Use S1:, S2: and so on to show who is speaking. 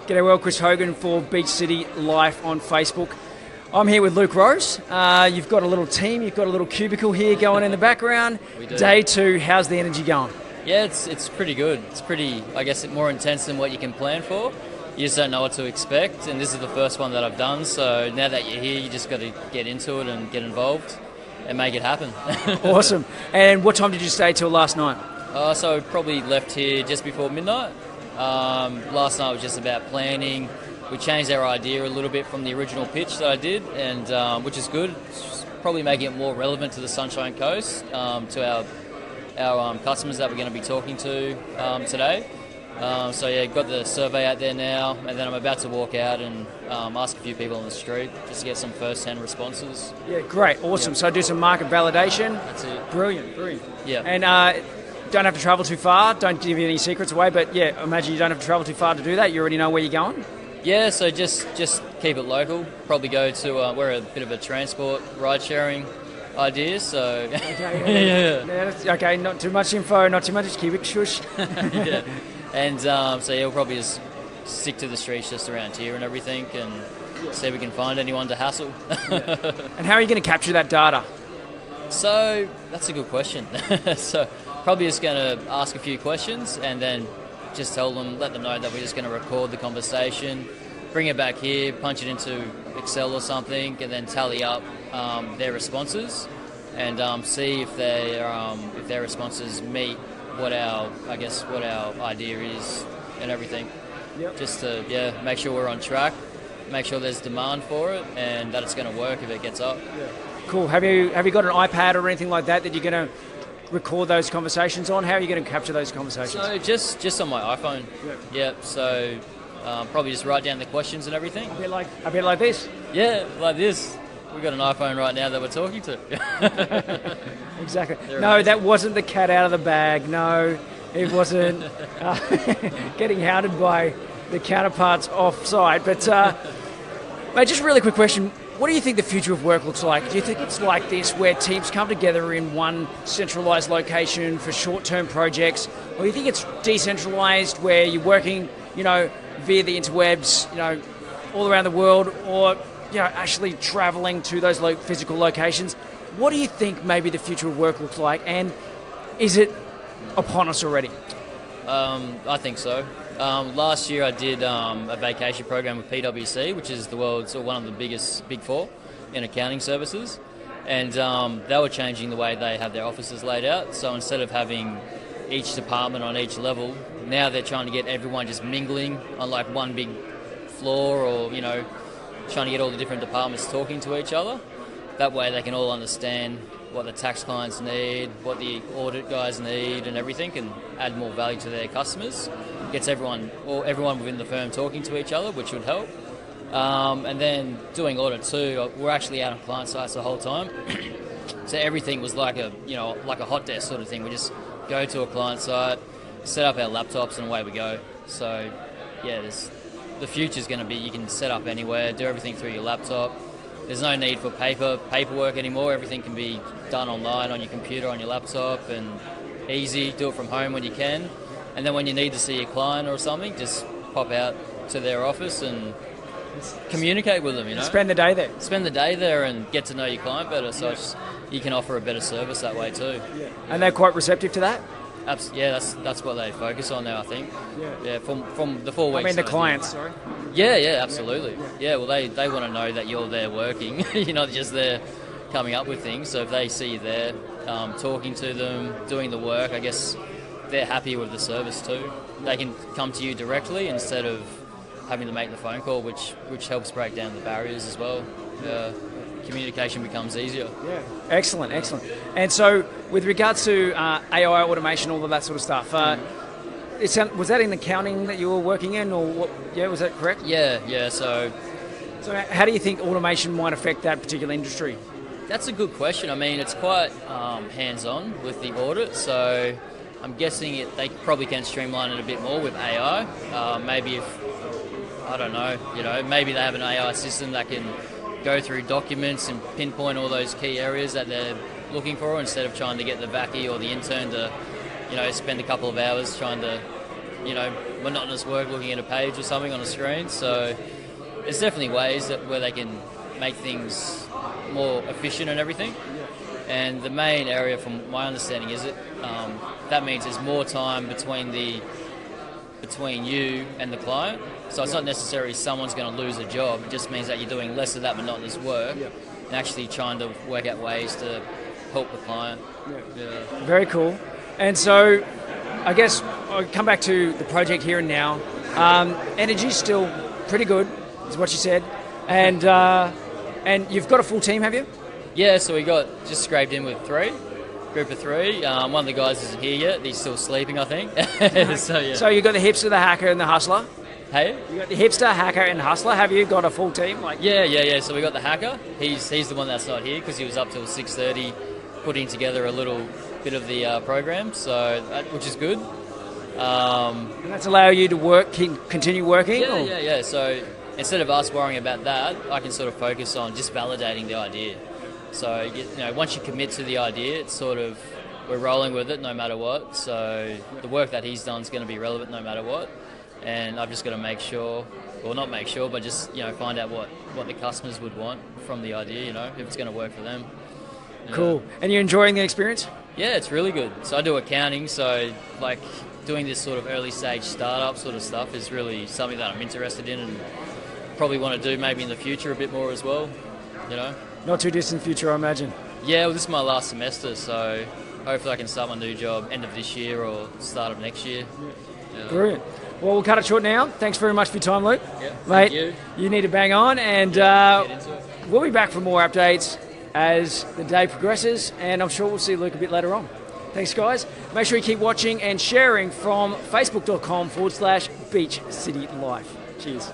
S1: G'day, well, Chris Hogan for Beach City Life on Facebook. I'm here with Luke Rose. You've got a little team, you've got a little cubicle here going in the background.
S2: We do.
S1: Day 2, how's the energy going?
S2: Yeah, it's pretty good. It's pretty, I guess, more intense than what you can plan for. You just don't know what to expect, and this is the first one that I've done, so now that you're here, you just got to get into it and get involved and make it happen.
S1: Awesome. And what time did you stay till last night?
S2: So probably left here just before midnight. Last night was just about planning. We changed our idea a little bit from the original pitch that I did, and which is good. It's probably making it more relevant to the Sunshine Coast, to our customers that we're going to be talking to today. So yeah, got the survey out there now, and then I'm about to walk out and ask a few people on the street just to get some first-hand responses.
S1: Yeah, great, awesome.
S2: Yeah.
S1: So do some market validation.
S2: That's it.
S1: Brilliant.
S2: Yeah.
S1: And don't have to travel too far. Don't give any secrets away, but yeah, imagine you don't have to travel too far to do that. You already know where you're going.
S2: Yeah, so just keep it local. Probably go to we're a bit of a transport ride-sharing idea, so
S1: Okay, not too much info, not too much, just keep it shush.
S2: yeah. And so yeah, we'll probably just stick to the streets just around here and everything, and see if we can find anyone to hassle.
S1: And how are you going to capture that data?
S2: So that's a good question. So probably just going to ask a few questions and then just let them know that we're just going to record the conversation, bring it back here, punch it into Excel or something, and then tally up their responses and see if their responses meet what our idea is and everything.
S1: Yep.
S2: Just to make sure we're on track, make sure there's demand for it, and that it's going to work if it gets up.
S1: Yeah. Cool. Have you got an iPad or anything like that you're going to record those conversations on? How are you going to capture those conversations?
S2: So just on my iPhone. Yeah. So probably just write down the questions and everything.
S1: A bit like this.
S2: Yeah, like this. We've got an iPhone right now that we're talking to.
S1: Exactly.
S2: They're
S1: No,
S2: amazing.
S1: that wasn't the cat out of the bag. No, it wasn't getting hounded by the counterparts off-site. But, mate, just a really quick question. What do you think the future of work looks like? Do you think it's like this, where teams come together in one centralised location for short-term projects? Or do you think it's decentralised, where you're working, via the interwebs, all around the world, or, actually travelling to those physical locations? What do you think maybe the future of work looks like, and is it upon us already?
S2: I think so. Last year I did a vacation program with PwC, which is the world's one of the biggest Big Four in accounting services, and they were changing the way they have their offices laid out. So instead of having each department on each level, now they're trying to get everyone just mingling on like one big floor, or trying to get all the different departments talking to each other. That way they can all understand what the tax clients need, what the audit guys need and everything, and add more value to their customers. Gets everyone within the firm talking to each other, which would help. And then doing audit too, we're actually out on client sites the whole time. So everything was like a hot desk sort of thing. We just go to a client site, set up our laptops, and away we go. So yeah, the future's going to be you can set up anywhere, do everything through your laptop. There's no need for paperwork anymore. Everything can be done online on your computer, on your laptop, and easy. Do it from home when you can. And then when you need to see a client or something, just pop out to their office and communicate with them,
S1: Spend the day there.
S2: Spend the day there and get to know your client better, so you can offer a better service that way too.
S1: Yeah. And they're quite receptive to that?
S2: Yeah, that's what they focus on now, I think. Yeah, from the 4 weeks.
S1: I mean, the clients, sorry.
S2: Yeah, absolutely. Yeah, well, they want to know that you're there working. You're not just there coming up with things. So if they see you there, talking to them, doing the work, I guess they're happy with the service too. They can come to you directly instead of having to make the phone call, which helps break down the barriers as well. Communication becomes easier.
S1: Yeah, excellent. And so, with regards to AI automation, all of that sort of stuff, was that in accounting that you were working in, or what? Yeah, was that correct?
S2: Yeah. So
S1: how do you think automation might affect that particular industry?
S2: That's a good question. I mean, it's quite hands-on with the audit, so I'm guessing they probably can streamline it a bit more with AI. Maybe maybe they have an AI system that can go through documents and pinpoint all those key areas that they're looking for, instead of trying to get the vacky or the intern to, spend a couple of hours trying to monotonous work looking at a page or something on a screen. So there's definitely ways where they can make things more efficient and everything. And the main area, from my understanding, is that means there's more time between you and the client. So it's not necessarily someone's going to lose a job. It just means that you're doing less of that monotonous work and actually trying to work out ways to help the client. Yeah.
S1: Very cool. And so I guess I'll come back to the project here and now. Energy's still pretty good, is what you said. And you've got a full team, have you?
S2: Yeah, so we got just scraped in with group of three. One of the guys isn't here yet. He's still sleeping, I think. So, yeah.
S1: So you got the hipster, the hacker, and the hustler?
S2: Hey?
S1: You got the hipster, hacker, and hustler. Have you got a full team?
S2: Yeah. So we got the hacker. He's the one that's not here because he was up till 6:30 putting together a little bit of the program, so which is good.
S1: And that's allow you to continue working?
S2: Yeah. So instead of us worrying about that, I can sort of focus on just validating the idea. So once you commit to the idea, it's sort of we're rolling with it no matter what. So the work that he's done is going to be relevant no matter what. And I've just got to make sure, or not make sure, but just find out what the customers would want from the idea. If it's going to work for them.
S1: Cool. And you're enjoying the experience?
S2: Yeah, it's really good. So I do accounting, so doing this sort of early stage startup sort of stuff is really something that I'm interested in and probably want to do maybe in the future a bit more as well.
S1: Not too distant future, I imagine.
S2: Yeah, well, this is my last semester, so hopefully I can start my new job end of this year or start of next year. Yeah.
S1: Brilliant. Well, we'll cut it short now. Thanks very much for your time, Luke.
S2: Yeah,
S1: mate,
S2: thank
S1: you need to bang on, and we'll be back for more updates as the day progresses, and I'm sure we'll see Luke a bit later on. Thanks, guys. Make sure you keep watching and sharing from facebook.com/Beach City Life. Cheers.